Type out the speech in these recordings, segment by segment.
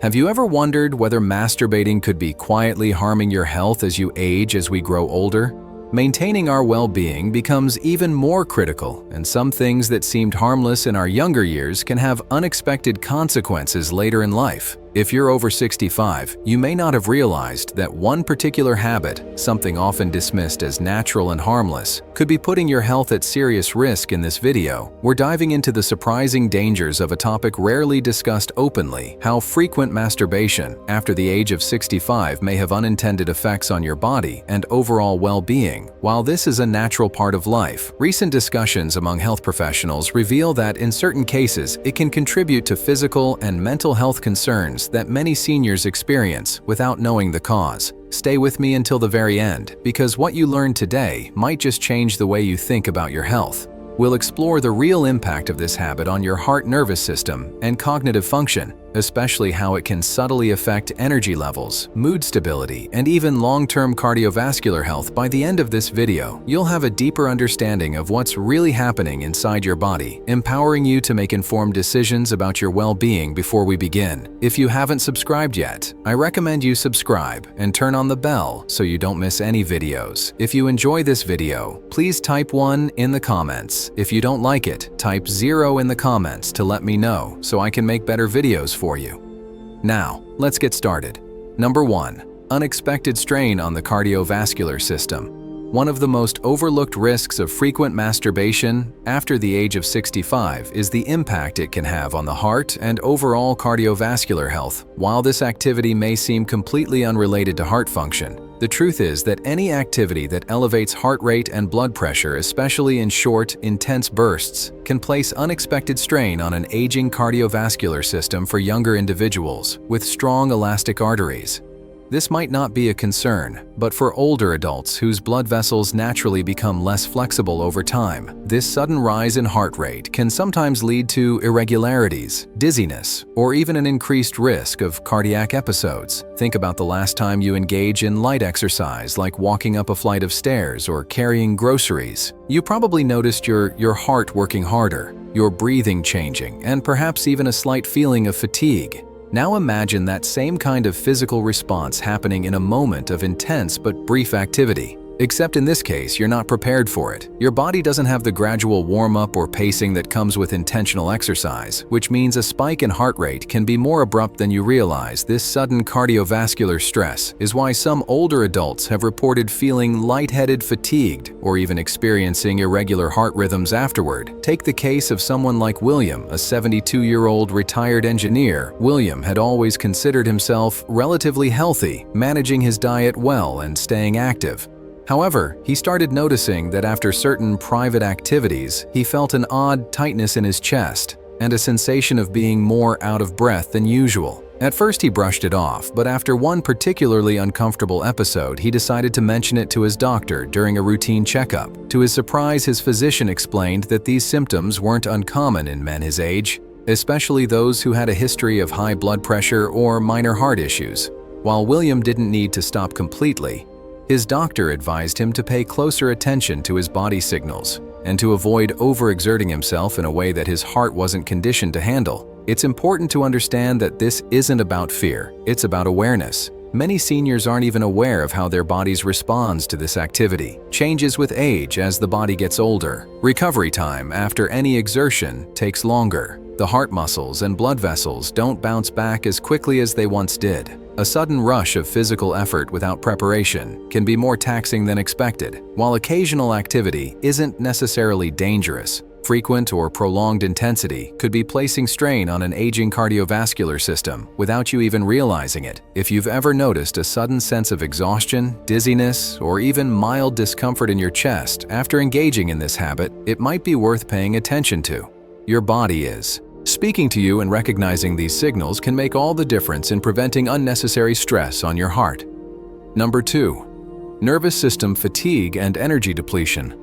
Have you ever wondered whether masturbating could be quietly harming your health as you age as we grow older? Maintaining our well-being becomes even more critical, and some things that seemed harmless in our younger years can have unexpected consequences later in life. If you're over 65, you may not have realized that one particular habit, something often dismissed as natural and harmless, could be putting your health at serious risk. In this video, we're diving into the surprising dangers of a topic rarely discussed openly: how frequent masturbation after the age of 65 may have unintended effects on your body and overall well-being. While this is a natural part of life, recent discussions among health professionals reveal that in certain cases it can contribute to physical and mental health concerns that many seniors experience without knowing the cause. Stay with me until the very end, because what you learn today might just change the way you think about your health. We'll explore the real impact of this habit on your heart, nervous system, and cognitive function, especially how it can subtly affect energy levels, mood stability, and even long-term cardiovascular health. By the end of this video, you'll have a deeper understanding of what's really happening inside your body, empowering you to make informed decisions about your well-being. Before we begin, if you haven't subscribed yet, I recommend you subscribe and turn on the bell so you don't miss any videos. If you enjoy this video, please type 1 in the comments. If you don't like it, type 0 in the comments to let me know so I can make better videos for you. Now, let's get started. Number 1. Unexpected strain on the cardiovascular system. One of the most overlooked risks of frequent masturbation after the age of 65 is the impact it can have on the heart and overall cardiovascular health. While this activity may seem completely unrelated to heart function, the truth is that any activity that elevates heart rate and blood pressure, especially in short, intense bursts, can place unexpected strain on an aging cardiovascular system for younger individuals with strong elastic arteries. This might not be a concern, but for older adults whose blood vessels naturally become less flexible over time, this sudden rise in heart rate can sometimes lead to irregularities, dizziness, or even an increased risk of cardiac episodes. Think about the last time you engage in light exercise like walking up a flight of stairs or carrying groceries. You probably noticed your heart working harder, your breathing changing, and perhaps even a slight feeling of fatigue. Now imagine that same kind of physical response happening in a moment of intense but brief activity. Except in this case, you're not prepared for it. Your body doesn't have the gradual warm-up or pacing that comes with intentional exercise, which means a spike in heart rate can be more abrupt than you realize. This sudden cardiovascular stress is why some older adults have reported feeling lightheaded, fatigued, or even experiencing irregular heart rhythms afterward. Take the case of someone like William, a 72-year-old retired engineer. William had always considered himself relatively healthy, managing his diet well and staying active. However, he started noticing that after certain private activities, he felt an odd tightness in his chest and a sensation of being more out of breath than usual. At first he brushed it off, but after one particularly uncomfortable episode, he decided to mention it to his doctor during a routine checkup. To his surprise, his physician explained that these symptoms weren't uncommon in men his age, especially those who had a history of high blood pressure or minor heart issues. While William didn't need to stop completely, his doctor advised him to pay closer attention to his body signals and to avoid overexerting himself in a way that his heart wasn't conditioned to handle. It's important to understand that this isn't about fear, it's about awareness. Many seniors aren't even aware of how their bodies respond to this activity. Changes with age as the body gets older. Recovery time after any exertion takes longer. The heart muscles and blood vessels don't bounce back as quickly as they once did. A sudden rush of physical effort without preparation can be more taxing than expected. While occasional activity isn't necessarily dangerous, frequent or prolonged intensity could be placing strain on an aging cardiovascular system without you even realizing it. If you've ever noticed a sudden sense of exhaustion, dizziness, or even mild discomfort in your chest after engaging in this habit, it might be worth paying attention to. Your body is speaking to you, and recognizing these signals can make all the difference in preventing unnecessary stress on your heart. Number 2. Nervous system fatigue and energy depletion.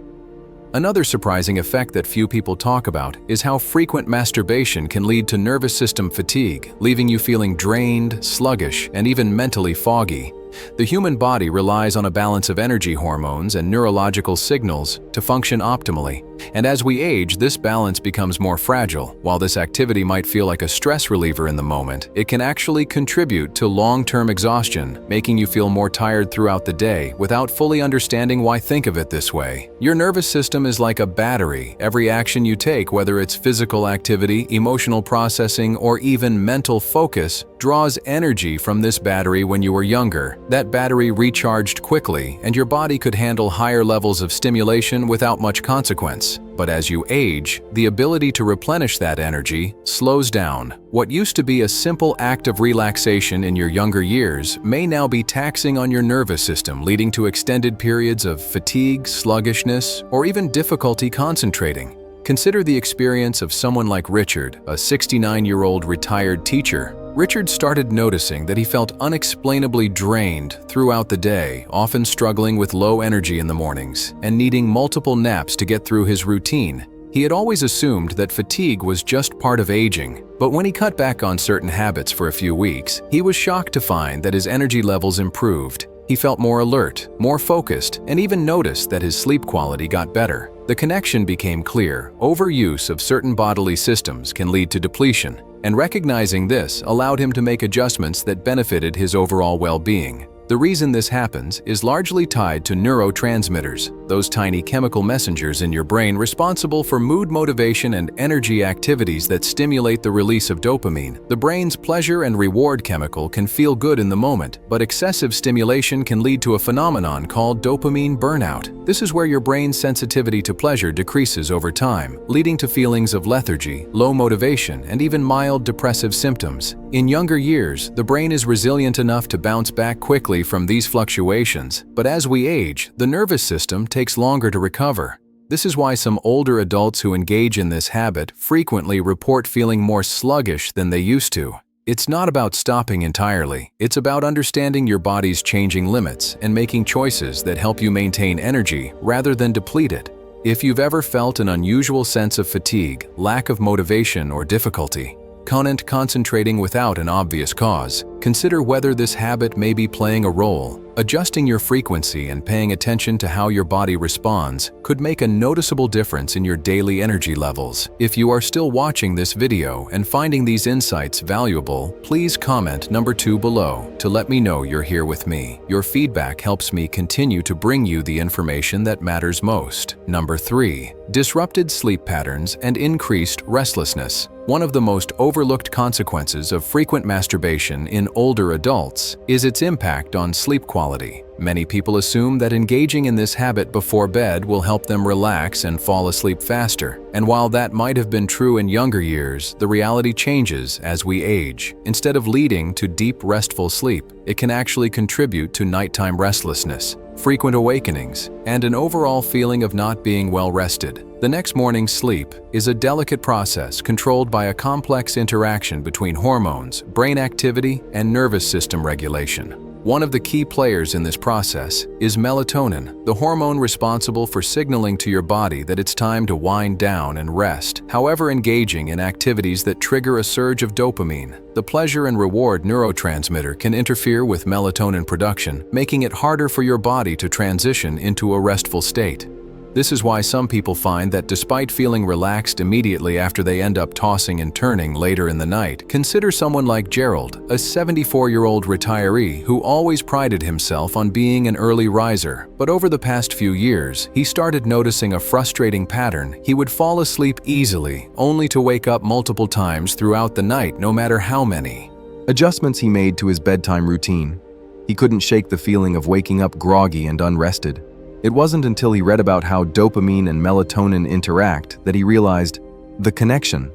Another surprising effect that few people talk about is how frequent masturbation can lead to nervous system fatigue, leaving you feeling drained, sluggish, and even mentally foggy. The human body relies on a balance of energy hormones and neurological signals to function optimally. And as we age, this balance becomes more fragile. While this activity might feel like a stress reliever in the moment, it can actually contribute to long-term exhaustion, making you feel more tired throughout the day without fully understanding why. Think of it this way. Your nervous system is like a battery. Every action you take, whether it's physical activity, emotional processing, or even mental focus, draws energy from this battery. When you were younger, that battery recharged quickly, and your body could handle higher levels of stimulation without much consequence. But as you age, the ability to replenish that energy slows down. What used to be a simple act of relaxation in your younger years may now be taxing on your nervous system, leading to extended periods of fatigue, sluggishness, or even difficulty concentrating. Consider the experience of someone like Richard, a 69-year-old retired teacher. Richard started noticing that he felt unexplainably drained throughout the day, often struggling with low energy in the mornings and needing multiple naps to get through his routine. He had always assumed that fatigue was just part of aging, but when he cut back on certain habits for a few weeks, he was shocked to find that his energy levels improved. He felt more alert, more focused, and even noticed that his sleep quality got better. The connection became clear. Overuse of certain bodily systems can lead to depletion, and recognizing this allowed him to make adjustments that benefited his overall well-being. The reason this happens is largely tied to neurotransmitters, those tiny chemical messengers in your brain responsible for mood, motivation, and energy activities that stimulate the release of dopamine. The brain's pleasure and reward chemical can feel good in the moment, but excessive stimulation can lead to a phenomenon called dopamine burnout. This is where your brain's sensitivity to pleasure decreases over time, leading to feelings of lethargy, low motivation, and even mild depressive symptoms. In younger years, the brain is resilient enough to bounce back quickly from these fluctuations, but as we age, the nervous system takes longer to recover. This is why some older adults who engage in this habit frequently report feeling more sluggish than they used to. It's not about stopping entirely. It's about understanding your body's changing limits and making choices that help you maintain energy rather than deplete it. If you've ever felt an unusual sense of fatigue, lack of motivation, or difficulty concentrating without an obvious cause, consider whether this habit may be playing a role. Adjusting your frequency and paying attention to how your body responds could make a noticeable difference in your daily energy levels. If you are still watching this video and finding these insights valuable, please comment number 2 below to let me know you're here with me. Your feedback helps me continue to bring you the information that matters most. Number 3. Disrupted sleep patterns and increased restlessness. One of the most overlooked consequences of frequent masturbation in older adults is its impact on sleep quality. Many people assume that engaging in this habit before bed will help them relax and fall asleep faster. And while that might have been true in younger years, the reality changes as we age. Instead of leading to deep, restful sleep, it can actually contribute to nighttime restlessness, frequent awakenings, and an overall feeling of not being well rested. The next morning's sleep is a delicate process controlled by a complex interaction between hormones, brain activity, and nervous system regulation. One of the key players in this process is melatonin, the hormone responsible for signaling to your body that it's time to wind down and rest. However, engaging in activities that trigger a surge of dopamine, the pleasure and reward neurotransmitter, can interfere with melatonin production, making it harder for your body to transition into a restful state. This is why some people find that despite feeling relaxed immediately after they end up tossing and turning later in the night. Consider someone like Gerald, a 74-year-old retiree who always prided himself on being an early riser. But over the past few years, he started noticing a frustrating pattern. He would fall asleep easily, only to wake up multiple times throughout the night, no matter how many adjustments he made to his bedtime routine. He couldn't shake the feeling of waking up groggy and unrested. It wasn't until he read about how dopamine and melatonin interact that he realized the connection.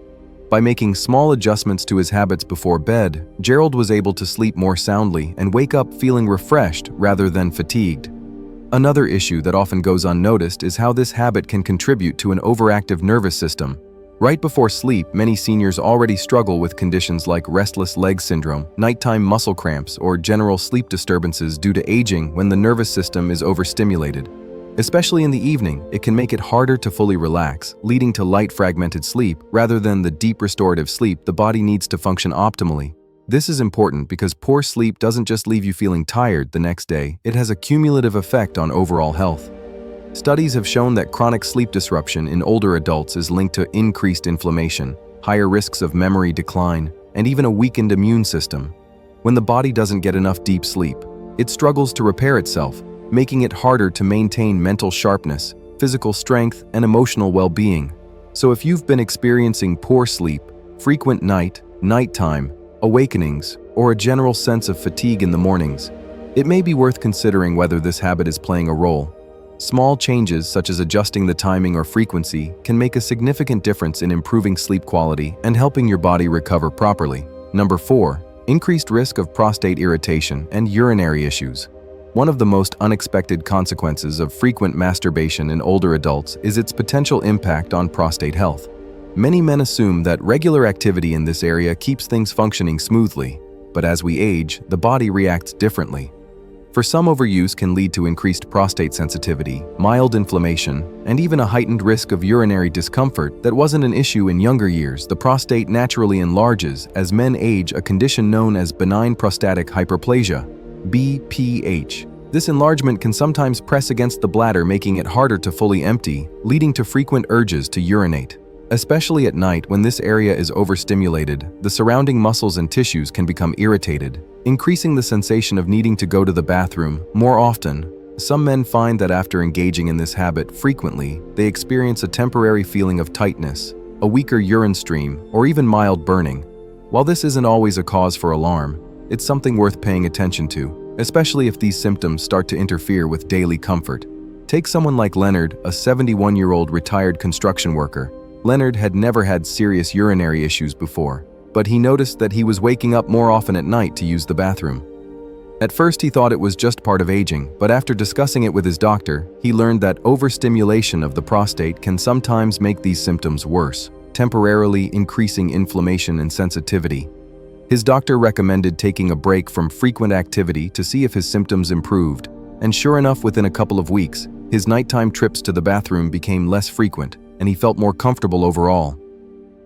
By making small adjustments to his habits before bed, Gerald was able to sleep more soundly and wake up feeling refreshed rather than fatigued. Another issue that often goes unnoticed is how this habit can contribute to an overactive nervous system. Right before sleep, many seniors already struggle with conditions like restless leg syndrome, nighttime muscle cramps, or general sleep disturbances due to aging when the nervous system is overstimulated. Especially in the evening, it can make it harder to fully relax, leading to light fragmented sleep rather than the deep restorative sleep the body needs to function optimally. This is important because poor sleep doesn't just leave you feeling tired the next day, it has a cumulative effect on overall health. Studies have shown that chronic sleep disruption in older adults is linked to increased inflammation, higher risks of memory decline, and even a weakened immune system. When the body doesn't get enough deep sleep, it struggles to repair itself, making it harder to maintain mental sharpness, physical strength, and emotional well-being. So if you've been experiencing poor sleep, frequent nighttime awakenings, or a general sense of fatigue in the mornings, it may be worth considering whether this habit is playing a role. Small changes such as adjusting the timing or frequency can make a significant difference in improving sleep quality and helping your body recover properly. Number 4. Increased risk of prostate irritation and urinary issues. One of the most unexpected consequences of frequent masturbation in older adults is its potential impact on prostate health. Many men assume that regular activity in this area keeps things functioning smoothly, but as we age, the body reacts differently. For some, overuse can lead to increased prostate sensitivity, mild inflammation, and even a heightened risk of urinary discomfort that wasn't an issue in younger years. The prostate naturally enlarges as men age, a condition known as benign prostatic hyperplasia, BPH. This enlargement can sometimes press against the bladder, making it harder to fully empty, leading to frequent urges to urinate. Especially at night, when this area is overstimulated, the surrounding muscles and tissues can become irritated, increasing the sensation of needing to go to the bathroom more often. Some men find that after engaging in this habit frequently, they experience a temporary feeling of tightness, a weaker urine stream, or even mild burning. While this isn't always a cause for alarm, it's something worth paying attention to, especially if these symptoms start to interfere with daily comfort. Take someone like Leonard, a 71-year-old retired construction worker. Leonard had never had serious urinary issues before, but he noticed that he was waking up more often at night to use the bathroom. At first, he thought it was just part of aging, but after discussing it with his doctor, he learned that overstimulation of the prostate can sometimes make these symptoms worse, temporarily increasing inflammation and sensitivity. His doctor recommended taking a break from frequent activity to see if his symptoms improved, and sure enough, within a couple of weeks, his nighttime trips to the bathroom became less frequent, and he felt more comfortable overall.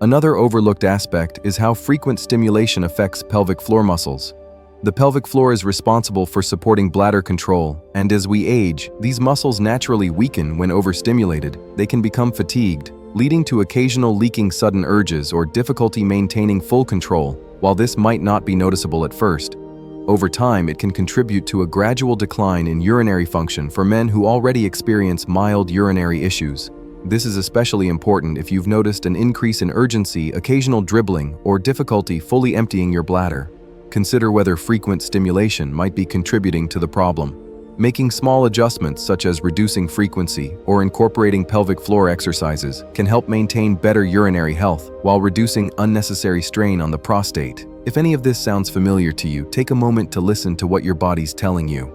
Another overlooked aspect is how frequent stimulation affects pelvic floor muscles. The pelvic floor is responsible for supporting bladder control, and as we age, these muscles naturally weaken when overstimulated. They can become fatigued, leading to occasional leaking, sudden urges, or difficulty maintaining full control. While this might not be noticeable at first, over time it can contribute to a gradual decline in urinary function for men who already experience mild urinary issues. This is especially important if you've noticed an increase in urgency, occasional dribbling, or difficulty fully emptying your bladder. Consider whether frequent stimulation might be contributing to the problem. Making small adjustments such as reducing frequency or incorporating pelvic floor exercises can help maintain better urinary health while reducing unnecessary strain on the prostate. If any of this sounds familiar to you, take a moment to listen to what your body's telling you.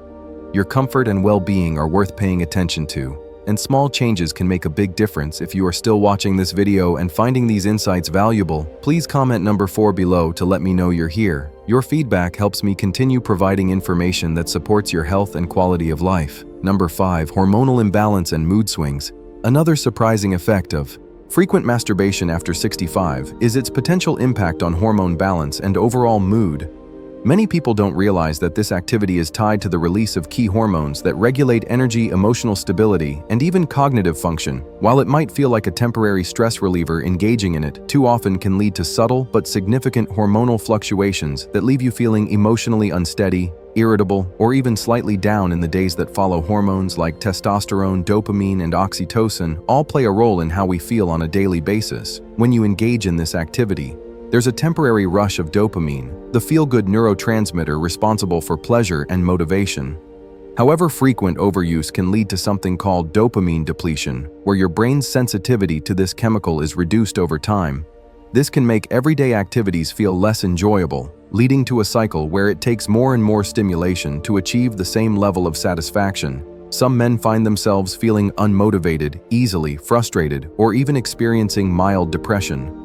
Your comfort and well-being are worth paying attention to, and small changes can make a big difference. If you are still watching this video and finding these insights valuable, please comment number 4 below to let me know you're here. Your feedback helps me continue providing information that supports your health and quality of life. Number 5. Hormonal imbalance and mood swings. Another surprising effect of frequent masturbation after 65 is its potential impact on hormone balance and overall mood. Many people don't realize that this activity is tied to the release of key hormones that regulate energy, emotional stability, and even cognitive function. While it might feel like a temporary stress reliever, engaging in it too often can lead to subtle but significant hormonal fluctuations that leave you feeling emotionally unsteady, irritable, or even slightly down in the days that follow. Hormones like testosterone, dopamine, and oxytocin all play a role in how we feel on a daily basis. When you engage in this activity, there's a temporary rush of dopamine, the feel-good neurotransmitter responsible for pleasure and motivation. However, frequent overuse can lead to something called dopamine depletion, where your brain's sensitivity to this chemical is reduced over time. This can make everyday activities feel less enjoyable, leading to a cycle where it takes more and more stimulation to achieve the same level of satisfaction. Some men find themselves feeling unmotivated, easily frustrated, or even experiencing mild depression.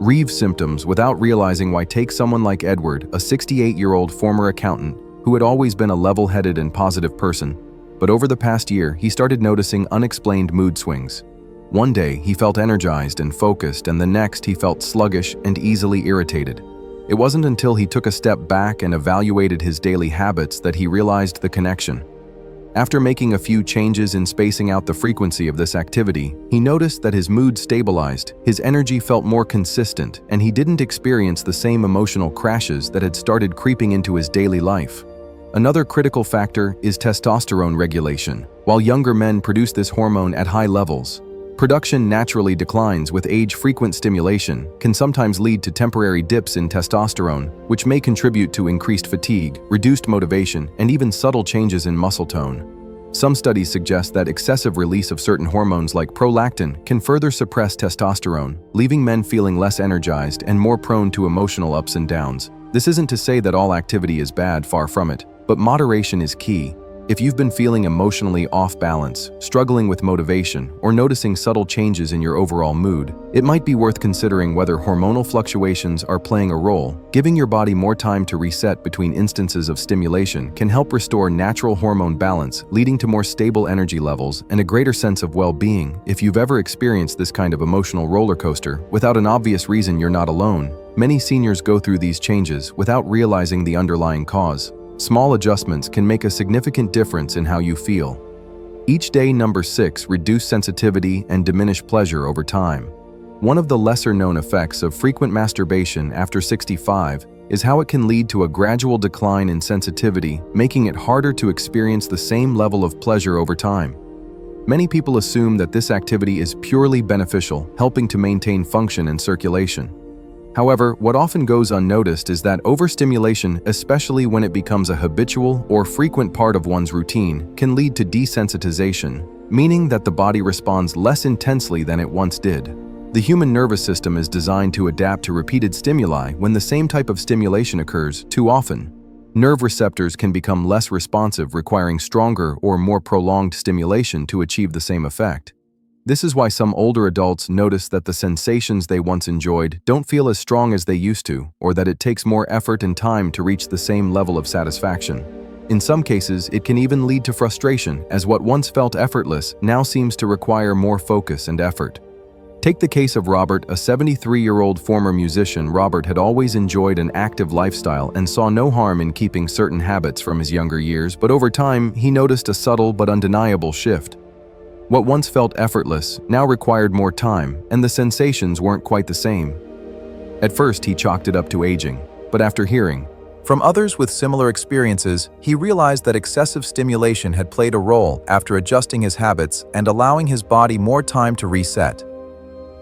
Reeve symptoms without realizing why. Take someone like Edward, a 68-year-old former accountant who had always been a level-headed and positive person. But over the past year, he started noticing unexplained mood swings. One day, he felt energized and focused, and the next, he felt sluggish and easily irritated. It wasn't until he took a step back and evaluated his daily habits that he realized the connection. After making a few changes in spacing out the frequency of this activity, he noticed that his mood stabilized, his energy felt more consistent, and he didn't experience the same emotional crashes that had started creeping into his daily life. Another critical factor is testosterone regulation. While younger men produce this hormone at high levels, production naturally declines with age. Frequent stimulation can sometimes lead to temporary dips in testosterone, which may contribute to increased fatigue, reduced motivation, and even subtle changes in muscle tone. Some studies suggest that excessive release of certain hormones like prolactin can further suppress testosterone, leaving men feeling less energized and more prone to emotional ups and downs. This isn't to say that all activity is bad, far from it, but moderation is key. If you've been feeling emotionally off balance, struggling with motivation, or noticing subtle changes in your overall mood, it might be worth considering whether hormonal fluctuations are playing a role. Giving your body more time to reset between instances of stimulation can help restore natural hormone balance, leading to more stable energy levels and a greater sense of well-being. If you've ever experienced this kind of emotional roller coaster, without an obvious reason, you're not alone. Many seniors go through these changes without realizing the underlying cause. Small adjustments can make a significant difference in how you feel. Each day. Number 6. Reduce sensitivity and diminish pleasure over time. One of the lesser-known effects of frequent masturbation after 65 is how it can lead to a gradual decline in sensitivity, making it harder to experience the same level of pleasure over time. Many people assume that this activity is purely beneficial, helping to maintain function and circulation. However, what often goes unnoticed is that overstimulation, especially when it becomes a habitual or frequent part of one's routine, can lead to desensitization, meaning that the body responds less intensely than it once did. The human nervous system is designed to adapt to repeated stimuli. When the same type of stimulation occurs too often, nerve receptors can become less responsive, requiring stronger or more prolonged stimulation to achieve the same effect. This is why some older adults notice that the sensations they once enjoyed don't feel as strong as they used to, or that it takes more effort and time to reach the same level of satisfaction. In some cases, it can even lead to frustration, as what once felt effortless now seems to require more focus and effort. Take the case of Robert, a 73-year-old former musician. Robert had always enjoyed an active lifestyle and saw no harm in keeping certain habits from his younger years, but over time, he noticed a subtle but undeniable shift. What once felt effortless now required more time, and the sensations weren't quite the same. At first, he chalked it up to aging, but after hearing from others with similar experiences, he realized that excessive stimulation had played a role. After adjusting his habits and allowing his body more time to reset,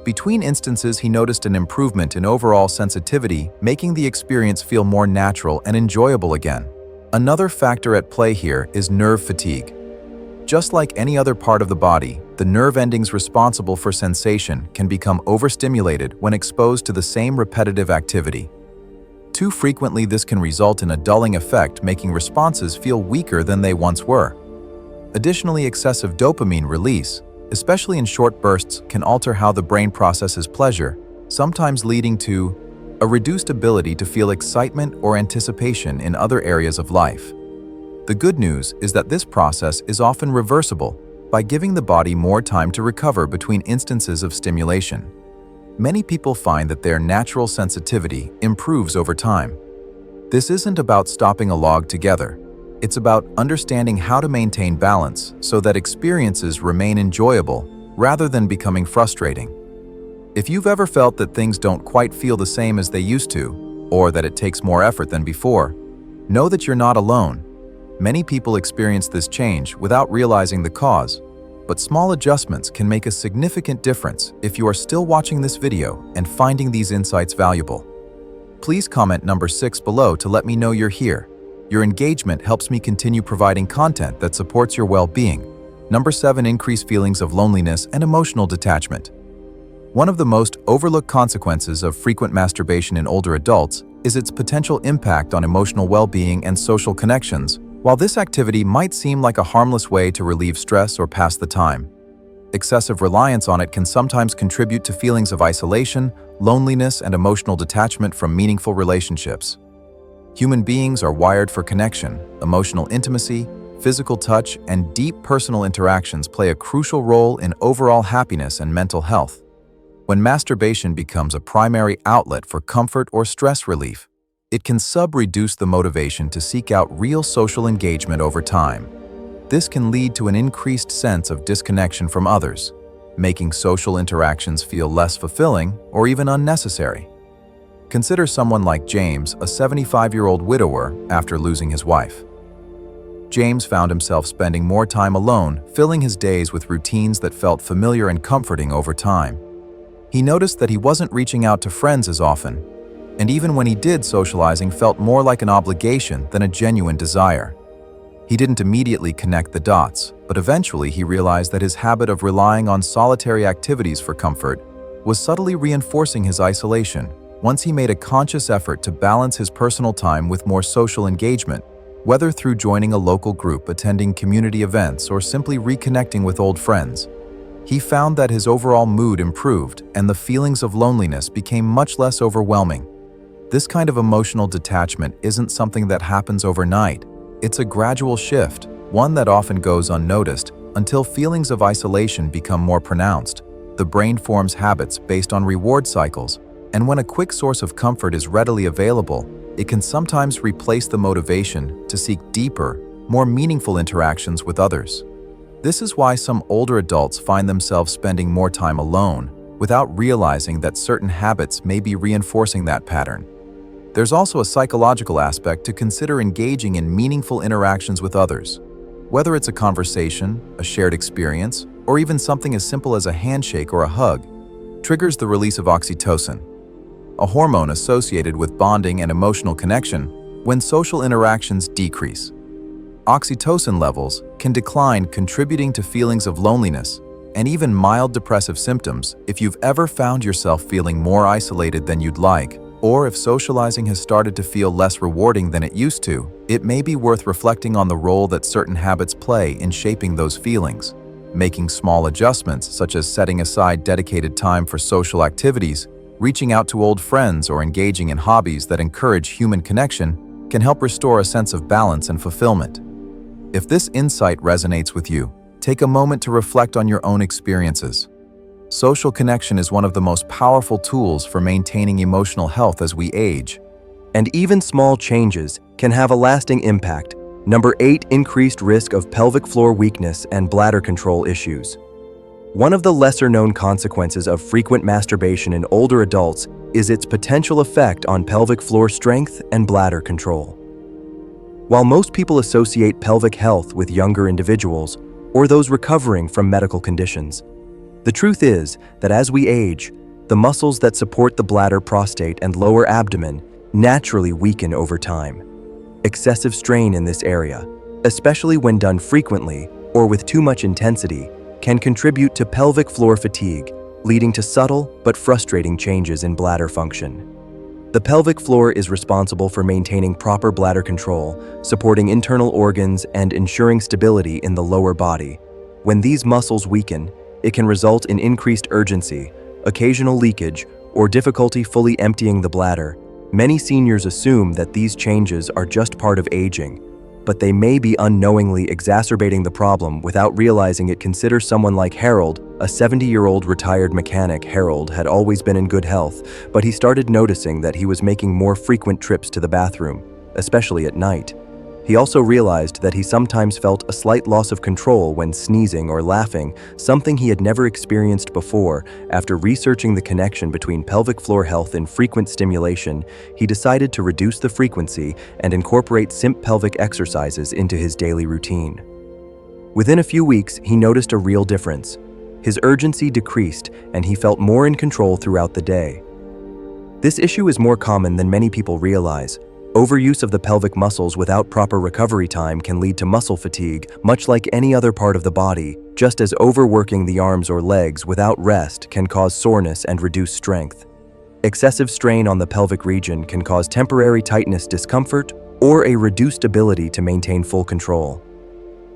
between instances, he noticed an improvement in overall sensitivity, making the experience feel more natural and enjoyable again. Another factor at play here is nerve fatigue. Just like any other part of the body, the nerve endings responsible for sensation can become overstimulated when exposed to the same repetitive activity. Too frequently, this can result in a dulling effect, making responses feel weaker than they once were. Additionally, excessive dopamine release, especially in short bursts, can alter how the brain processes pleasure, sometimes leading to a reduced ability to feel excitement or anticipation in other areas of life. The good news is that this process is often reversible by giving the body more time to recover between instances of stimulation. Many people find that their natural sensitivity improves over time. This isn't about stopping altogether. It's about understanding how to maintain balance so that experiences remain enjoyable rather than becoming frustrating. If you've ever felt that things don't quite feel the same as they used to, or that it takes more effort than before, know that you're not alone. Many people experience this change without realizing the cause, but small adjustments can make a significant difference. If you are still watching this video and finding these insights valuable, please comment number 6 below to let me know you're here. Your engagement helps me continue providing content that supports your well-being. Number 7. Increase feelings of loneliness and emotional detachment. One of the most overlooked consequences of frequent masturbation in older adults is its potential impact on emotional well-being and social connections. While this activity might seem like a harmless way to relieve stress or pass the time, excessive reliance on it can sometimes contribute to feelings of isolation, loneliness, and emotional detachment from meaningful relationships. Human beings are wired for connection. Emotional intimacy, physical touch, and deep personal interactions play a crucial role in overall happiness and mental health. When masturbation becomes a primary outlet for comfort or stress relief, it can reduce the motivation to seek out real social engagement over time. This can lead to an increased sense of disconnection from others, making social interactions feel less fulfilling or even unnecessary. Consider someone like James, a 75-year-old widower after losing his wife. James found himself spending more time alone, filling his days with routines that felt familiar and comforting over time. He noticed that he wasn't reaching out to friends as often, and even when he did, socializing felt more like an obligation than a genuine desire. He didn't immediately connect the dots, but eventually he realized that his habit of relying on solitary activities for comfort was subtly reinforcing his isolation. Once he made a conscious effort to balance his personal time with more social engagement, whether through joining a local group, attending community events, or simply reconnecting with old friends, he found that his overall mood improved and the feelings of loneliness became much less overwhelming. This kind of emotional detachment isn't something that happens overnight. It's a gradual shift, one that often goes unnoticed until feelings of isolation become more pronounced. The brain forms habits based on reward cycles, and when a quick source of comfort is readily available, it can sometimes replace the motivation to seek deeper, more meaningful interactions with others. This is why some older adults find themselves spending more time alone without realizing that certain habits may be reinforcing that pattern. There's also a psychological aspect to consider. Engaging in meaningful interactions with others. Whether it's a conversation, a shared experience, or even something as simple as a handshake or a hug, triggers the release of oxytocin, a hormone associated with bonding and emotional connection. When social interactions decrease, oxytocin levels can decline, contributing to feelings of loneliness and even mild depressive symptoms. If you've ever found yourself feeling more isolated than you'd like, or if socializing has started to feel less rewarding than it used to, it may be worth reflecting on the role that certain habits play in shaping those feelings. Making small adjustments, such as setting aside dedicated time for social activities, reaching out to old friends, or engaging in hobbies that encourage human connection, can help restore a sense of balance and fulfillment. If this insight resonates with you, take a moment to reflect on your own experiences. Social connection is one of the most powerful tools for maintaining emotional health as we age. And even small changes can have a lasting impact. Number 8, increased risk of pelvic floor weakness and bladder control issues. One of the lesser-known consequences of frequent masturbation in older adults is its potential effect on pelvic floor strength and bladder control. While most people associate pelvic health with younger individuals or those recovering from medical conditions, the truth is that as we age, the muscles that support the bladder, prostate, and lower abdomen naturally weaken over time. Excessive strain in this area, especially when done frequently or with too much intensity, can contribute to pelvic floor fatigue, leading to subtle but frustrating changes in bladder function. The pelvic floor is responsible for maintaining proper bladder control, supporting internal organs, and ensuring stability in the lower body. When these muscles weaken, it can result in increased urgency, occasional leakage, or difficulty fully emptying the bladder. Many seniors assume that these changes are just part of aging, but they may be unknowingly exacerbating the problem without realizing it. Consider someone like Harold, a 70-year-old retired mechanic. Harold had always been in good health, but he started noticing that he was making more frequent trips to the bathroom, especially at night. He also realized that he sometimes felt a slight loss of control when sneezing or laughing, something he had never experienced before. After researching the connection between pelvic floor health and frequent stimulation, he decided to reduce the frequency and incorporate simple pelvic exercises into his daily routine. Within a few weeks, he noticed a real difference. His urgency decreased, and he felt more in control throughout the day. This issue is more common than many people realize. Overuse of the pelvic muscles without proper recovery time can lead to muscle fatigue, much like any other part of the body, just as overworking the arms or legs without rest can cause soreness and reduce strength. Excessive strain on the pelvic region can cause temporary tightness, discomfort, or a reduced ability to maintain full control.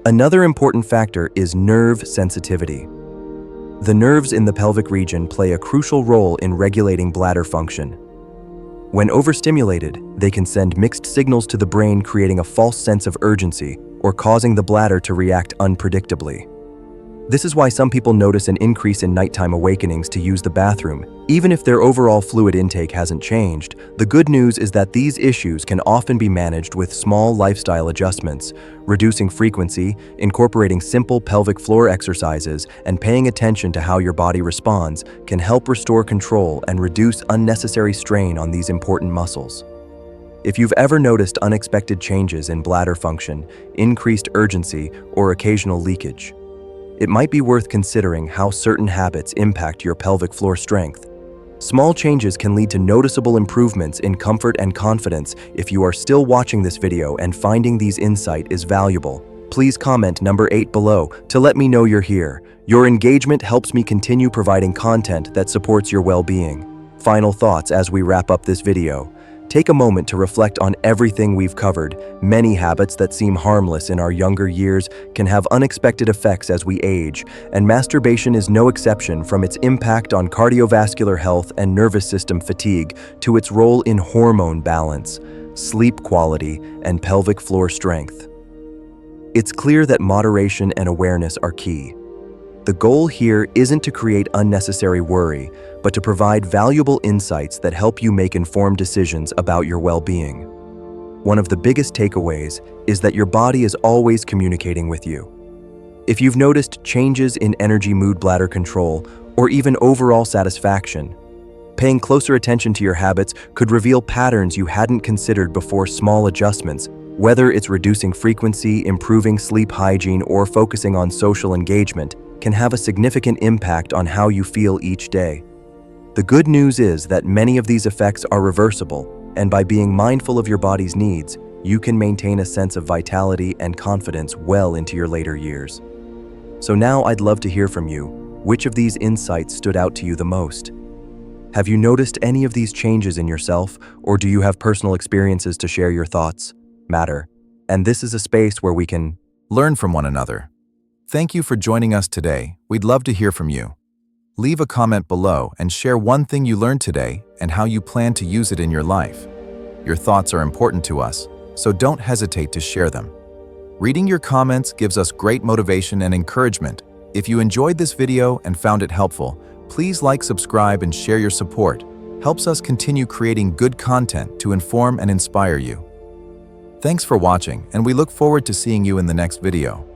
Another important factor is nerve sensitivity. The nerves in the pelvic region play a crucial role in regulating bladder function. When overstimulated, they can send mixed signals to the brain, creating a false sense of urgency or causing the bladder to react unpredictably. This is why some people notice an increase in nighttime awakenings to use the bathroom, even if their overall fluid intake hasn't changed. The good news is that these issues can often be managed with small lifestyle adjustments. Reducing frequency, incorporating simple pelvic floor exercises, and paying attention to how your body responds can help restore control and reduce unnecessary strain on these important muscles. If you've ever noticed unexpected changes in bladder function, increased urgency, or occasional leakage, it might be worth considering how certain habits impact your pelvic floor strength. Small changes can lead to noticeable improvements in comfort and confidence. If you are still watching this video and finding these insights is valuable, please comment number 8 below to let me know you're here. Your engagement helps me continue providing content that supports your well-being. Final thoughts as we wrap up this video. Take a moment to reflect on everything we've covered. Many habits that seem harmless in our younger years can have unexpected effects as we age, and masturbation is no exception. From its impact on cardiovascular health and nervous system fatigue to its role in hormone balance, sleep quality, and pelvic floor strength. It's clear that moderation and awareness are key. The goal here isn't to create unnecessary worry, but to provide valuable insights that help you make informed decisions about your well-being. One of the biggest takeaways is that your body is always communicating with you. If you've noticed changes in energy, mood, bladder control, or even overall satisfaction, paying closer attention to your habits could reveal patterns you hadn't considered before. Small adjustments, whether it's reducing frequency, improving sleep hygiene, or focusing on social engagement, can have a significant impact on how you feel each day. The good news is that many of these effects are reversible, and by being mindful of your body's needs, you can maintain a sense of vitality and confidence well into your later years. So now I'd love to hear from you. Which of these insights stood out to you the most? Have you noticed any of these changes in yourself, or do you have personal experiences to share? Your thoughts matter, and this is a space where we can Learn from one another. Thank you for joining us today. We'd love to hear from you. Leave a comment below and share one thing you learned today and how you plan to use it in your life. Your thoughts are important to us, so don't hesitate to share them. Reading your comments gives us great motivation and encouragement. If you enjoyed this video and found it helpful, please like, subscribe, and share your support. Helps us continue creating good content to inform and inspire you. Thanks for watching, and we look forward to seeing you in the next video.